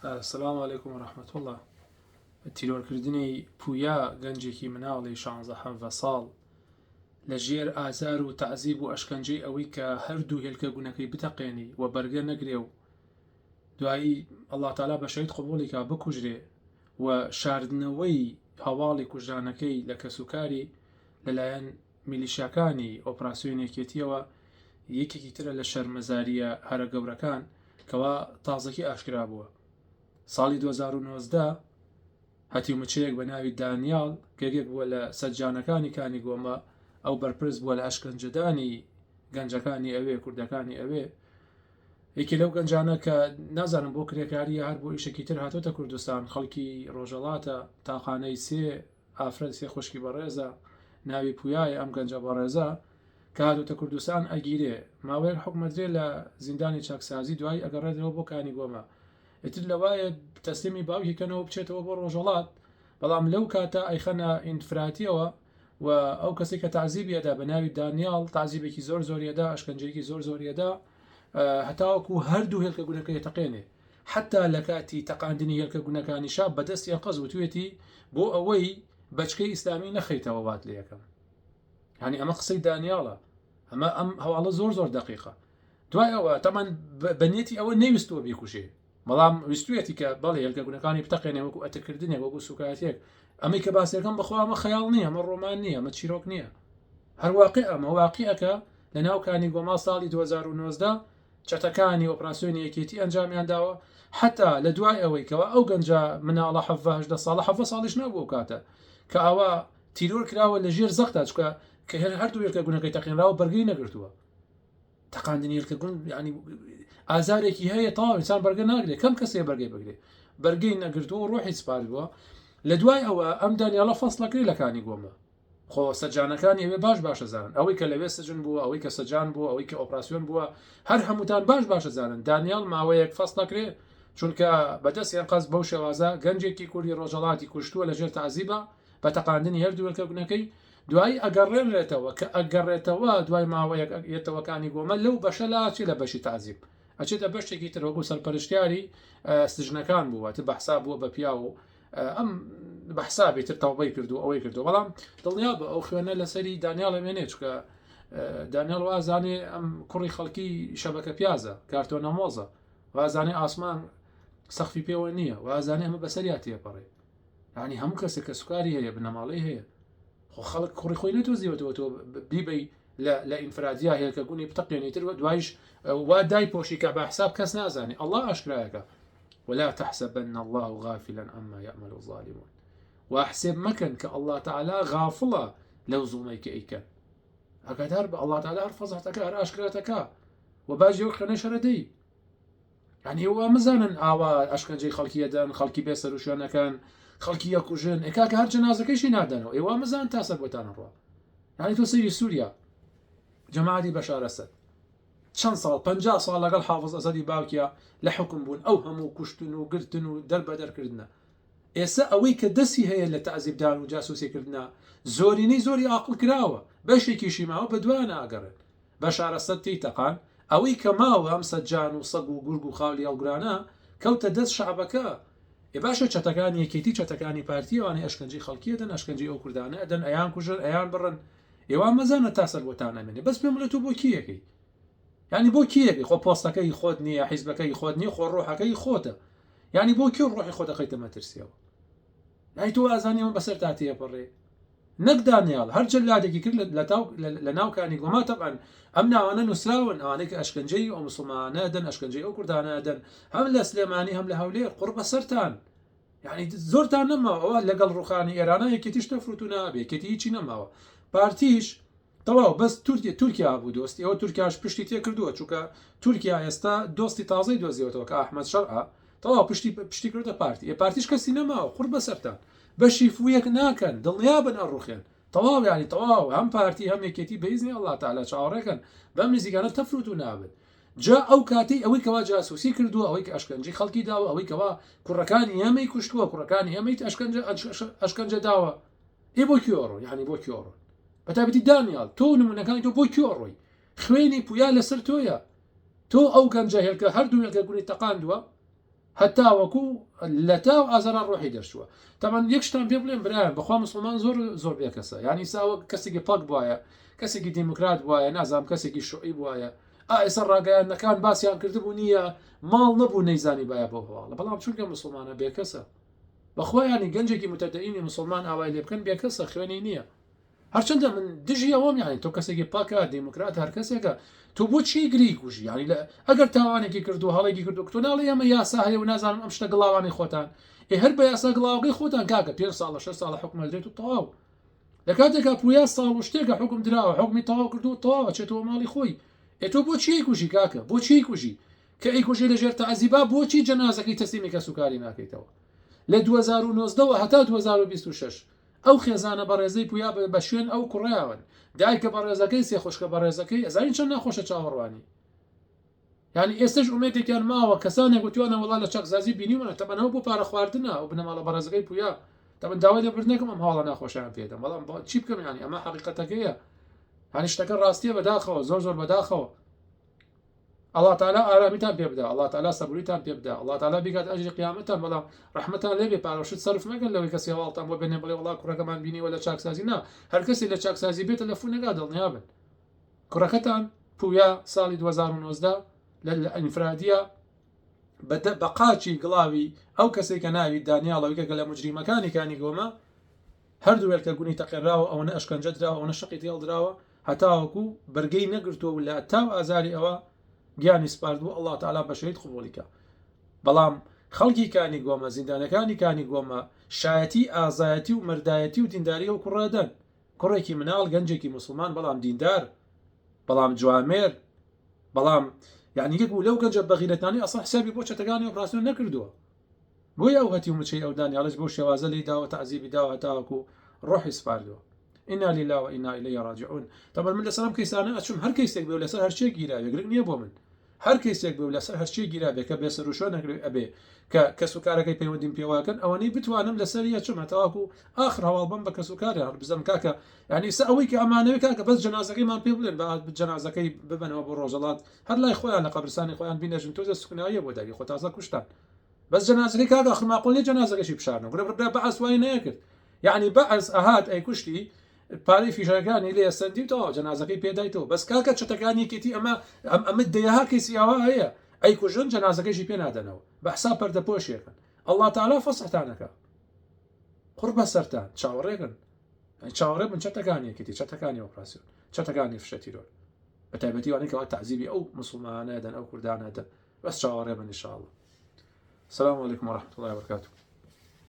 السلام عليكم ورحمة الله. تیرۆرکردنی پویا گەنجێکی مناڵی 16 ساڵ لە ژێر ئازار و تەعزیب و ئەشکەنجەی ئەوەی کە هەردوو هێلکە گونەکەی بتەقێنی و بەرگە نەگرێ و دوایی ئەڵڵاه تەعالا بە شەید قبوڵی کا بکوژرێ و شاردنەوەی هەواڵی کوژرانەکەی لە کەسوکاری لەلایەن میلیشیاکانی ئۆپراسیۆن یەکێتیەوە یەکێکی ترە لە شەرمەزاریە هەرە گەورەکان کەوا تازەکی ئاشکرا بووە. ساڵی 2019 هەتیومچەیەک بە ناوی دانیال گەگێک بووە لە سەجانەکانی کانی گۆمە ئەو بەرپرس بووە لە ئەشکەنجەدانی گەنجەکانی ئەوێ کوردەکانی ئەوێ یەکی لەو گەنجانە کە نازانم بۆ کرێکاریە هەر بۆ ئیشێکی تر هاتۆتە کوردستان خەڵکی ڕۆژەڵاتە تاقانەی سێ ئافرەت سێ خوشکی بەڕێزە ناوی پویای ئەم گەنجە بەڕێزە کە هاتۆتە کوردستان ئەگیرێ ماوەیەک حکومەدرێ لە زیندانی چاکسازی دوای ئەگەڕێتەوە بۆ کانی گۆمە ئتر لەوایە تەسلیمی باوکیکەنەوە بچێتەوە بۆ ڕۆژەڵات بەڵام لەو کاتە ئەیخەنە ئینفراتیەوە و ئەو کەسی کە تعزیبیەدا بە ناوی دانیال تعزیبێکی زۆر زۆریەدا ئەشکەنجەیەکی زۆر زۆریەدا هەتاوەکو هەردوو هێلکە گونەکەی تەقێنێ حتا لە کاتی تەقاندنی هێلکە گونەکانی شاب بەدەستی قەز و توێتی بۆ ئەوەی بەچکەی ئیسلامی نەخەیتەوە وات لە یەکەم هەنی ئەمە قسەی دانیاڵە ئەم هەواڵە زۆر دقیقە دوای ئەوە تەمان بەنیەتی ئەوە نەیویستوە بیکوژێ بەڵام ویستوێتی کە بەڵێ هێلکە گونەکانی بتەقێنێ وەکو ئەتەکردنێ وەکو سوکاتێک ئەمەی کە باسیەکەم بخوا ئەمە خەیاڵ نییە ئەمە ڕۆمان نییە ئەمە چیرۆک نییە هەرواقع ئەمە واقعەکە لە ناوکانی گۆما ساڵی 2019 چەتەکانی ئۆپراسیۆنی یەکێتی ئەنجامیان داوە حتا لە دوای ئەوەی کەەوە ئەو گەنجە مناڵە 17 ساڵە 7 ساڵیش نەبوو کاتە کە ئەوە تیرۆر کراوە لە ژێر زەختا چکە کە هەردوو هێلکە گونەکەی تەقێنراوە بەرگەی نەگرتووە تەقاندنی هێلکە گون ینی ئازارێکی هەیە تاوا ئینسان بەرگە ناگرێت کەم کەسێ بەرگەی بگرێ بەرگەی نەگرتووە ڕۆحی سپار بووە لە دوای ئەوە ئەم دانیاڵە فەسڵەکری لەکانی گۆمە خۆ سەجانەکانی ئەوێ باشە زانن ئەوەی کە لەوێ سجن بووە ئەوەی کە سەجان بووە ئەوەی کە ئۆپراسیۆن بووە هەر هەمووتان باشە زانن دانیال ماوەیەک فەسڵەکرێ چونکە بەدەستیان قەز بەو شێوازە گەنجێکی کوردی ڕۆژەڵاتی کوشتووە لەژێر تەعزیبە بە تەقاندنی هەردوو هێلکە گونەکەی دوای ئەگەڕێنرێتەوە کە ئەگەڕێتەوە دوای ماوەیەک ئێتەوەکانی گۆمە لەو بەشە لاچی لە بەشی تەعزیب ئەچێتە بەشتێکی تر وەکو سەرپەرشتیاری سژنەکان بووە بەحسا بووە بە پیا و ئەم بەحسابی تر تەوبەی کردو ئەوەی کردو بەڵام دڵنیا بە ئەو خوێنە لەسەری دانیاڵ ئەمێنێ چکە دانیال وازانێ ئەم کوڕی خەڵکی شەبەکە پیازە کارتۆ نەمۆزە وازانێ ئاسمان سەخفی پێوە نییە وازانێ ئەمە بەسەریا تێپەڕێ ینی هەموو کەسێک کە سوکاری هەیە بنەماڵی هەیە خۆ خەڵک کوڕی خۆی نەتۆزیوەتەوە تۆ بیبەی لە ئینفرادیا هێلکە گونی بتەقێنی تر دوایش وا دای پۆشی کە بە حساب کەس نازانێ الله ئاشکرایەکە ولا تحسبن الله غافلا عما يعمل الظالمون واحسب مكن كالله تعالى غافلة لو ظلميك ايكن هكذا الله تعالى حفظتك اشكرتك وباجي وخنا شردي يعني هو مزانا اوا اشكنجي خلقيه دان خلقي بيسر وشانا كان خلقي يكوجن اكاك هر جنازه شي نادنو ايوا مزان تاسب وتان الرو يعني تو سيري سوريا جماعه بشار اسد چەند ساڵ 50 ساڵ لەگەڵ حافظ ئەسەدی باوکیە لە حکم بوون ئەو هەموو کوشتن و گرتن و دەربەدەرکردنە ئێستا ئەوەی کە دەستی هەیە لە تەعزیبدان و جاسوسیکردنا زۆرینەی زۆری عاقڵ کراوە بەشێکیشی ماوە بە دوانە ئاگەڕێت بەشار ئەسەد تێیتەقان ئەوەی کە ماوە ئەم سەجان و سەگ و گورگ و خاڵی هەڵگرانە کەوتە دەست شعبەکە باشە چەتەکانی یەکێتی چەتەکانی پارتیەوانی ئەشکەنجی خەڵکیە دەن ئەشکەنجی ئەو کوردانە ئەدەن ئەیان کوژن ئەیان بڕن ئێوان مەزانە تا سەربۆتان ئەمێنێ بەس پێم لە تۆ بۆ کیەکەی يعني بۆ کیەکەی خۆ پۆستەکەی خۆت نییە حیزبەکەی خۆت نیە خۆ ڕۆحەکەی خۆتە يعني بۆ کێ ڕۆحی خۆ دەخەیتە مەترسیەوە يعني تۆ ئازانیەوە بەسەر تا تێپەڕێ نەک دانیاڵ هەر جەلادێکی کرد لە ناوکانی گۆما تەبعەن ئەم ناوانە نووسراون ئەوانەی کە ئەشکەنجەی ئەو موسڵمانە دەن ئەشکەنجەی ئەو کوردانە دەن هەم لە سلێمانی هەم لە هەولێر قورب بەسەرتان يعني زۆرتان نەماوە ئەوە لەگەڵ ڕوخانی ئێرانە یەکێتیش تەفروت و نابێ یەکێتی هیچی نەماوە پارتیش تەواو بەس تورکیا بوو دۆستی ئەوە تورکیاش پشتی تێ کردووە چونکە تورکیا ئێستا دۆستی تازەی دۆزیەوەتەوە کە ئەحمەد شەرعە تەواو پشتی کردە پارتیش کەسی نەماوە قورب بەسەرتان بەشی فویەک ناکەن دڵنیا بن ئەڕوخێن تەواو ینی تەواو هەم پارتی هەم یەکێتی بەئیزنی ئەڵڵاه تەعالا چاوەڕێکن بەم نزیکانە تەفروت و نابن جا ئەو کاتی ئەوەی کەوا جاسوسی کردووە ئەوەی کە ئەشکەنجی خەڵکی داوە ئەوەی کەوا کوڕەکانی هەمەی کوشتووە کوڕەکانی هەمەی ئەشکەنجە داوە ئێ بۆ کیۆڕۆ یعنی بۆ کیۆڕۆ بەتابەتی دانیال تۆ نمونونەکانی تۆ بۆ کیۆڕۆی خوێنی پویا لەسەر تۆیە تۆ ئەو گەنجە هێلکە هەردوو هێلکە گونی تەقاندووە هەتا وەکو لە تاو ئازاران ڕۆحی دەرچووە. تامان یەکشتان پێ بڵێن برایان بەخوا مسلمان زۆر بێ کەسە، یعنی ساوە کەسێکی پاک بواە، کەسێکی دیموکرات بواە، نازام کەسێکی شوعی بواە، ئێستا ڕاگەیاندنەکان باسییان کردبوو نییە، ماڵ نەبوو نەیزانی باە بۆ هەواڵە، بەڵام چونکە مسلمانە بێ کەسە. بەخوا ینی گەنجێکی متەدەینی مسلمان ئاوای لێ بکەن بێ کەسە خوێنی نییە. هەرچەندە من دژی ئەوەم یانی تۆ کەسێکی پاکە دیموکرات هەر کەسێکە تۆ بۆ چی گری کوژی ینی لە ئەگەر تاوانێکی کردو هەڵێکی کردو تۆ ناڵێ ئەمە یاسا هەیە و نازانم ئەم شتە گڵاوانی خۆتان هەر بە یاسا گڵاوگەی خۆتان کاکە 5 ساڵە 6 ساڵە حکومە دێت و تەواو لە کاتێکا پویا ساڵ و شتێکە حکم دراوە حکمی تەواو کردو و تەواوە چێتەوە ماڵی خۆی تۆ بۆ چی کوژی کاکە بۆ چی کوژی کە ئەی کوژی لەژێر تەعزیبا بۆچی جەنازەکەی تەسلیمی کە سوکاری ناکەیتەوە لە 2009 هەتا 2026 ئەو خێزانە بەڕێزەی پویا بە شوێن ئەو کوڕیاون دایکە بەڕێزەکەی سێ خوشکە بەڕێزەکەی ئەزانین چەند ناخۆشە چاوەڕوانی ینی ئێستش ئومێدێکیان ماوە کەسانێک گوتوانە وڵا لە چەقزازی بینیومە تەبەنەوە بۆ پارە خواردنە و بنەماڵە بەڕێزەکەی پویا تەبەن داوای لێبردنێکم ئەم هاڵە ناخۆشیان پێدەم بەڵام چی بکەم ینی ئەمە حەقیقەتەکەیە هەنی شتەکە ڕاستیە بەداخەوە زۆر بەداخەوە الله تعالى آرامیتان پێ بدە الله تعالى سەبوریتان پێ بدە الله تعالى بیگات ئەجری قیامەتان بەڵام ڕەحمەتان لێبێ پارەشت سەرف مەکەن لەوەی کەسی هەواڵتان بۆ بێنێ بڵێ وڵا کوڕەکەمان بینیوە لە چاکسازی نا هەر کەسی لە چاکسازی بێتە لە فونەگا دڵنیابن کوڕەکەتان پویا ساڵی 2019 لە ئینفرادیە بە قاچی گڵاوی ئەو کەسێکە ناوی دانیاڵەوەیکە لە مجریمەکانی کانی گۆمە هەردوو وێلکە گونی تەقێراوە ئەوەنە ئەشکەنجە دراوە ئەوەنە شەقی هێڵدراوە هەتاوەکو بەرگەی نەگرتووە لە تاو ئازاری ئەوە گیانی سپاردبوو الله تعالى بە شەهید قبولیکە بەڵام خەڵکی کانی گۆمە زیندانەکانی کانی گۆمە شایەتی ئازایەتی و مردایەتی و دینداری و کوڕادەن کوڕێکی مناڵ گەنجێکی مسلمان بەڵام دیندار بەڵام جوامێر بەڵام یعنی یەک لەو گەنجە بەغیرەتانی ئەسڵ حسابی بۆ چەتەکانی ئۆپراسیۆن نەکردووە بۆی ئەو هەتی و مچەی ئەو دانیاڵش بۆ شێوازە لی داوە تەعزیبی داوە تاوەکو ڕۆحی سپاردووە ئینا لله وئینا ئیلەیه راجعون طبعا من لەسەر ئەم کەیسانە ئەچوم هەر کەیسێک بێ و لەسەر هەر شتێک گیراوێ گرنگ نییە بۆ من هەر کەیسێک بێ و لەسەر هەر شتێک گیراوێ کە بێسەر و شۆ نەکرێ ئەبێ کە کەسوکارەکەی پەیوەندیم پێواکەن ئەوەنەی بتوانم لەسەریە چمە تاواکو آخر هەواڵ بم بە کەسوکارە هەر بزەم کاکە یعنی سە ئەوەی کە ئەمانەوەی کاکە بەس جەنازەکەیمان پێ بڵێن بە جەنازەکەی ببنەوە بۆ ڕۆژەڵات هەر لای خۆیان لە قەبرستانی خۆیان بینەژن تۆزە سوکناییە بۆ داگی خۆ تازە کوشتان بەس جەنازەکەی کاکە آخر ماقۆڵ لێ جەنازەکەشی بشارنەوە گورە بەعەس وای نەیەکرد یعنی بەعەس ئەهات ئەی کوشتی پارەی فیشەکانی لێ سندیتەوە جەنازەکەی پێدایتەوە بەس کاکە چەتەکانی کێتی ئەمە دەیەها کەسیاوە هەیە ئەی کوژن جەنازەکەیشی پێ نادەنەوە بە حساب پەردە پۆشێکن الله تعالى فەسحتانەکە قڕ بە سەرتان چاوەڕێکن چاوەڕێ بن چەتەکانیەکەتی چەتەکانی ئۆپراسیۆن چەتەکانی فشەتیرۆر بە تایبەتی وانەیەکەوە تەعزیبی ئەو مسلمانە دەن ئەو کوردانە دەن بەس چاوەڕێ بن ئینشاءالله. السلام عليكم ورحمة الله وبركاته.